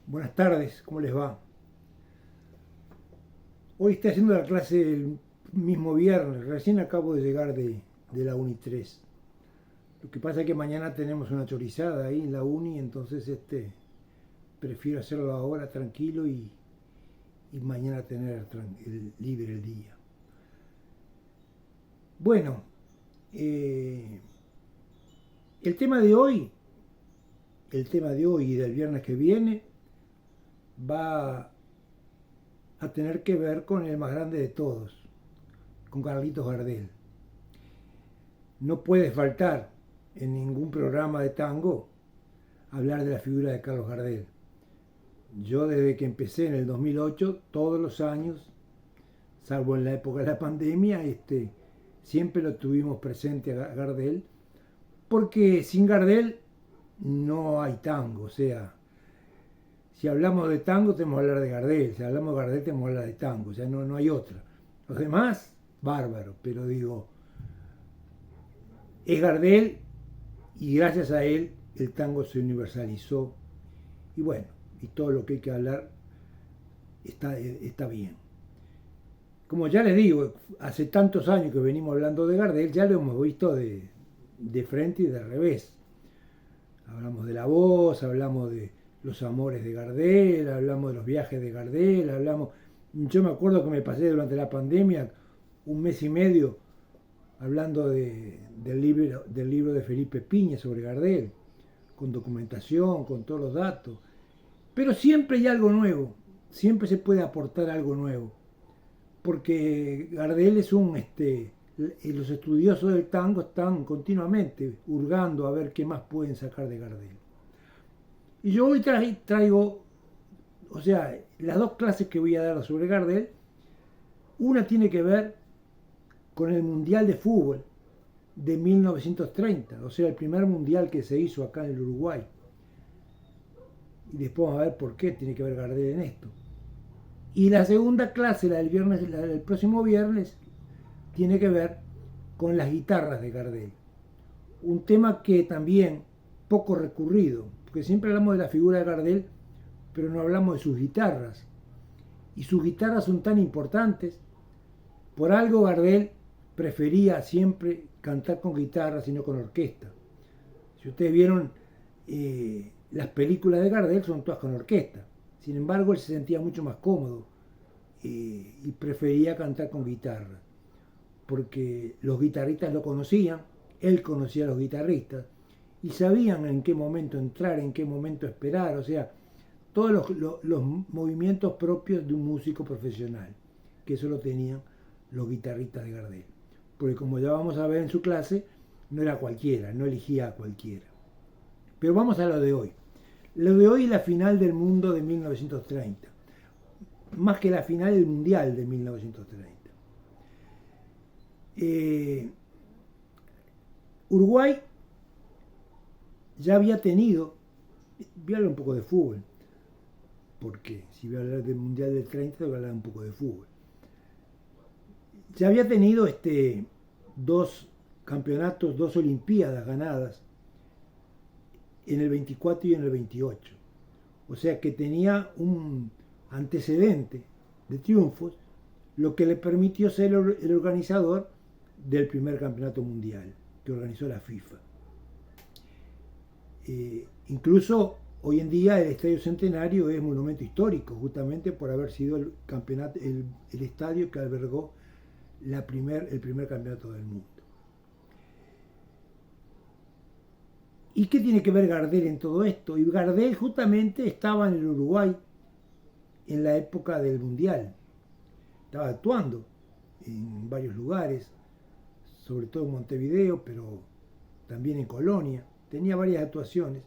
Buenas tardes, ¿cómo les va? Hoy estoy haciendo la clase el mismo viernes, recién acabo de llegar de la Uni 3. Lo que pasa es que mañana tenemos una chorizada ahí en la Uni, entonces prefiero hacerlo ahora tranquilo y mañana tener libre el día. Bueno, el tema de hoy, el tema de hoy y del viernes que viene va a tener que ver con el más grande de todos, con Carlitos Gardel. No puede faltar en ningún programa de tango hablar de la figura de Carlos Gardel. Yo desde que empecé en el 2008, todos los años, salvo en la época de la pandemia, siempre lo tuvimos presente a Gardel, porque sin Gardel no hay tango. O sea, si hablamos de tango tenemos que hablar de Gardel, si hablamos de Gardel tenemos que hablar de tango, o sea, no hay otra. Los demás, bárbaro, pero digo, es Gardel y gracias a él el tango se universalizó y bueno, y todo lo que hay que hablar está bien. Como ya les digo, hace tantos años que venimos hablando de Gardel, ya lo hemos visto de frente y de revés. Hablamos de la voz, hablamos de los amores de Gardel, hablamos de los viajes de Gardel, yo me acuerdo que me pasé durante la pandemia un mes y medio hablando del libro de Felipe Piña sobre Gardel, con documentación, con todos los datos. Pero siempre hay algo nuevo, siempre se puede aportar algo nuevo, porque Gardel es los estudiosos del tango están continuamente hurgando a ver qué más pueden sacar de Gardel. Y yo hoy traigo, o sea, las dos clases que voy a dar sobre Gardel, una tiene que ver con el Mundial de Fútbol de 1930, o sea, el primer mundial que se hizo acá en el Uruguay. Y después vamos a ver por qué tiene que ver Gardel en esto. Y la segunda clase, la del próximo viernes, tiene que ver con las guitarras de Gardel. Un tema que también poco recurrido, porque siempre hablamos de la figura de Gardel, pero no hablamos de sus guitarras. Y sus guitarras son tan importantes. Por algo Gardel prefería siempre cantar con guitarra, sino con orquesta. Si ustedes vieron las películas de Gardel, son todas con orquesta. Sin embargo, él se sentía mucho más cómodo y prefería cantar con guitarra, porque los guitarristas lo conocían, él conocía a los guitarristas y sabían en qué momento entrar, en qué momento esperar, o sea, todos los movimientos propios de un músico profesional, que eso lo tenían los guitarristas de Gardel. Porque como ya vamos a ver en su clase, no era cualquiera, no elegía a cualquiera. Pero vamos a lo de hoy. Lo de hoy es la final del mundo de 1930. Más que la final del mundial de 1930. Uruguay ya había tenido, voy a hablar un poco de fútbol, porque si voy a hablar del mundial del 30, voy a hablar un poco de fútbol. Ya había tenido dos campeonatos, dos olimpiadas ganadas en el 24 y en el 28. O sea que tenía un antecedente de triunfos, lo que le permitió ser el organizador del primer campeonato mundial que organizó la FIFA. Incluso hoy en día el Estadio Centenario es monumento histórico, justamente por haber sido el estadio que albergó el primer campeonato del mundo. ¿Y qué tiene que ver Gardel en todo esto? Y Gardel justamente estaba en el Uruguay en la época del Mundial. Estaba actuando en varios lugares, sobre todo en Montevideo, pero también en Colonia. Tenía varias actuaciones.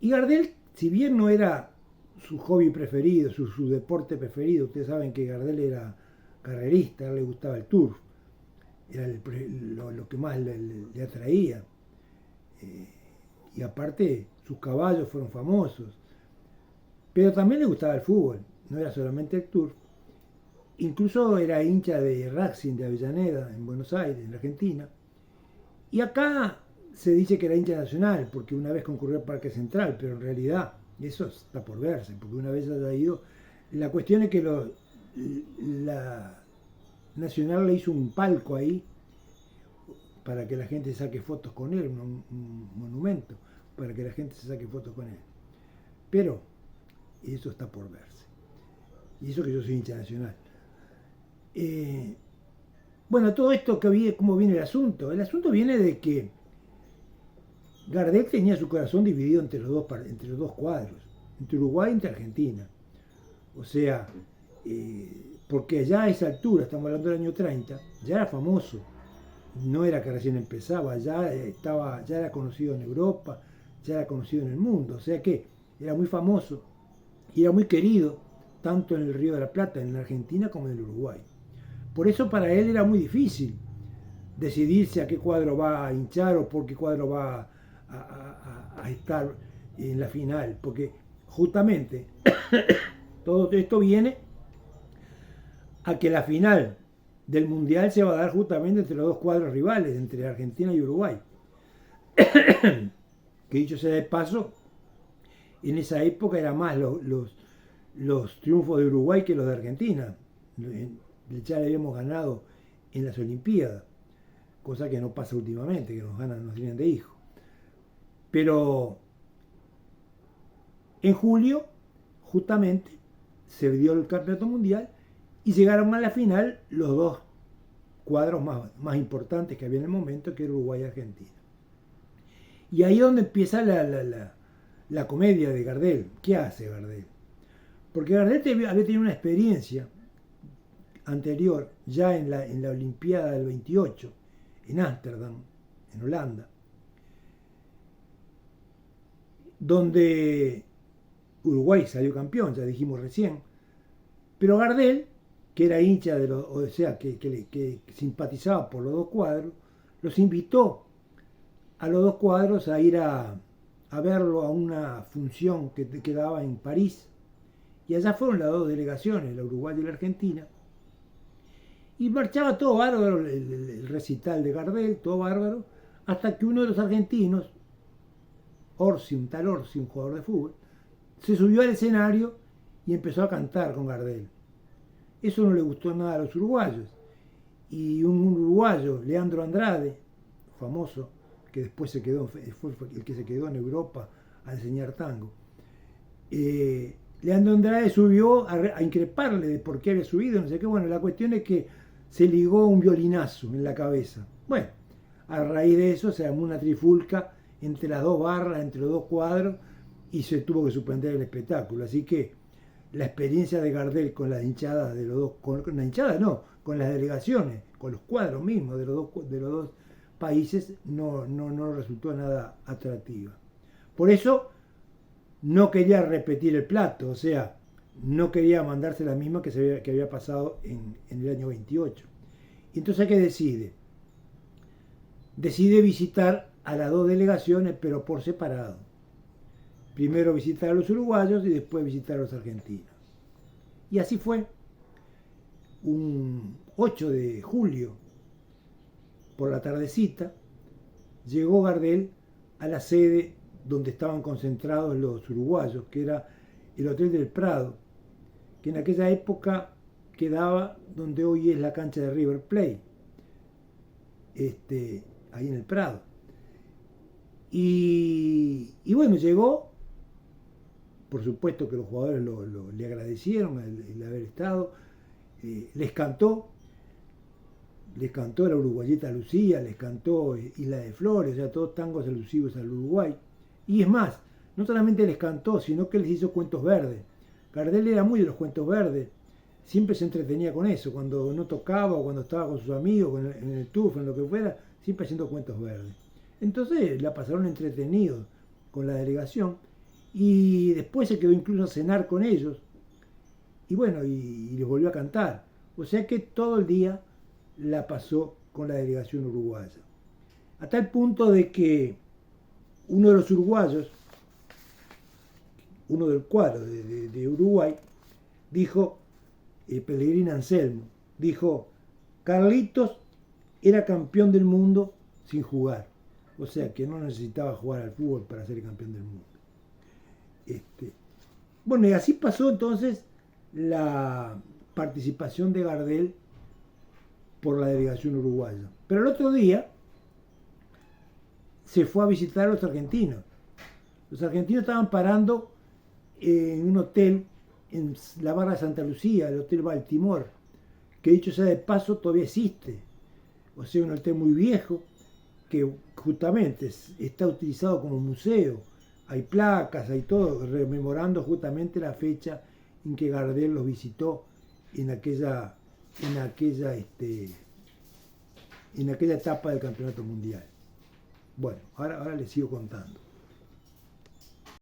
Y Gardel, si bien no era su hobby preferido, su deporte preferido, ustedes saben que Gardel era carrerista, a él le gustaba el turf, era lo que más le atraía. Y aparte sus caballos fueron famosos, pero también le gustaba el fútbol, no era solamente el turf. Incluso era hincha de Racing de Avellaneda en Buenos Aires, en Argentina, y acá se dice que era hincha nacional porque una vez concurrió al Parque Central, pero en realidad Y eso está por verse, porque una vez haya ido, la cuestión es que la Nacional le hizo un palco ahí para que la gente saque fotos con él, un monumento, para que la gente se saque fotos con él. Pero eso está por verse. Y eso que yo soy hincha Nacional. Bueno, todo esto, ¿cómo viene el asunto? El asunto viene de que Gardel tenía su corazón dividido entre los dos cuadros, entre Uruguay y entre Argentina. O sea, porque ya a esa altura, estamos hablando del año 30, ya era famoso. No era que recién empezaba, ya era conocido en Europa, ya era conocido en el mundo. O sea que era muy famoso y era muy querido, tanto en el Río de la Plata, en la Argentina, como en el Uruguay. Por eso para él era muy difícil decidirse a qué cuadro va a hinchar o por qué cuadro va a estar en la final, porque justamente todo esto viene a que la final del Mundial se va a dar justamente entre los dos cuadros rivales, entre Argentina y Uruguay. Que dicho sea de paso, en esa época eran más los triunfos de Uruguay que los de Argentina. Ya le habíamos ganado en las Olimpiadas, cosa que no pasa últimamente, que nos tienen de hijo. Pero en julio, justamente, se dio el campeonato mundial y llegaron a la final los dos cuadros más importantes que había en el momento, que era Uruguay y Argentina. Y ahí es donde empieza la comedia de Gardel. ¿Qué hace Gardel? Porque Gardel había tenido una experiencia anterior, ya en la Olimpiada del 28, en Ámsterdam, en Holanda, donde Uruguay salió campeón, ya dijimos recién, pero Gardel, que era hincha de o sea, que simpatizaba por los dos cuadros, los invitó a los dos cuadros a ir a verlo a una función que daba en París, y allá fueron las dos delegaciones, la Uruguay y la Argentina, y marchaba todo bárbaro el recital de Gardel, todo bárbaro, hasta que uno de los argentinos, un tal Orsi, un jugador de fútbol, se subió al escenario y empezó a cantar con Gardel. Eso no le gustó nada a los uruguayos. Y un uruguayo, Leandro Andrade, famoso, que después fue el que se quedó en Europa a enseñar tango, Leandro Andrade subió a increparle de por qué había subido, no sé qué. Bueno, la cuestión es que se ligó un violinazo en la cabeza. Bueno, a raíz de eso se armó una trifulca entre las dos barras, entre los dos cuadros, y se tuvo que suspender el espectáculo. Así que la experiencia de Gardel con las hinchadas de los dos, con las hinchadas no, con las delegaciones, con los cuadros mismos de los dos países, no resultó nada atractiva. Por eso no quería repetir el plato, o sea, no quería mandarse la misma que había pasado en el año 28. Y entonces, ¿qué decide? Decide visitar a las dos delegaciones, pero por separado. Primero visitar a los uruguayos y después visitar a los argentinos. Y así fue. Un 8 de julio, por la tardecita, llegó Gardel a la sede donde estaban concentrados los uruguayos, que era el Hotel del Prado, que en aquella época quedaba donde hoy es la cancha de River Plate, ahí en el Prado. Y bueno, llegó, por supuesto que los jugadores le agradecieron el haber estado, les cantó la uruguayeta Lucía, les cantó Isla de Flores, o sea, todos tangos alusivos al Uruguay. Y es más, no solamente les cantó, sino que les hizo cuentos verdes. Gardel era muy de los cuentos verdes, siempre se entretenía con eso, cuando no tocaba o cuando estaba con sus amigos, en el tufo, en lo que fuera, siempre haciendo cuentos verdes. Entonces la pasaron entretenidos con la delegación y después se quedó incluso a cenar con ellos y bueno, y les volvió a cantar. O sea que todo el día la pasó con la delegación uruguaya. A tal punto de que uno de los uruguayos, uno del cuadro de Uruguay, dijo, Pellegrini Anselmo, dijo, Carlitos era campeón del mundo sin jugar. O sea que no necesitaba jugar al fútbol para ser campeón del mundo. Bueno, y así pasó entonces la participación de Gardel por la delegación uruguaya. Pero el otro día se fue a visitar a los argentinos. Los argentinos estaban parando en un hotel en la barra de Santa Lucía, el Hotel Baltimore, que dicho sea de paso todavía existe. O sea, un hotel muy viejo que justamente está utilizado como museo. Hay placas, hay todo, rememorando justamente la fecha en que Gardel los visitó en aquella etapa del campeonato mundial. Bueno, ahora les sigo contando.